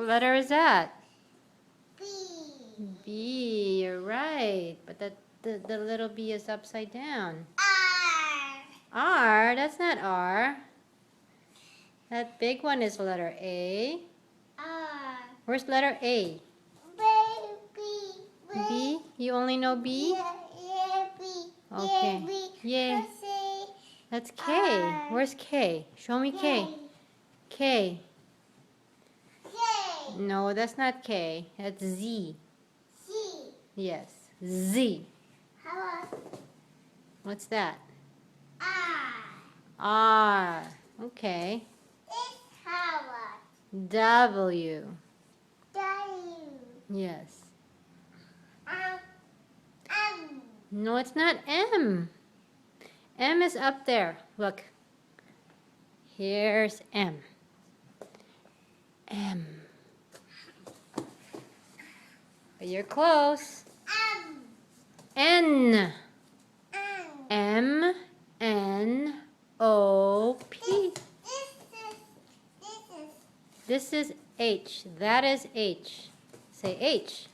letter is that? B. B, you're right. But the little B is upside down. R. R, that's not R. That big one is letter A. R. Where's letter A? B. B? You only know B? Yeah, B. Okay. Yeah. Yeah. That's K. Where's K? Show me K. K. K. No, that's not K. That's Z. C. Yes. Z. How about What's that? R? R. Okay. It's how about W. W? Yes. M. No, it's not M. M is up there. Look. Here's M. M. But you're close. M. N. M. M. N. O. P. This is This is H. That is H. Say H.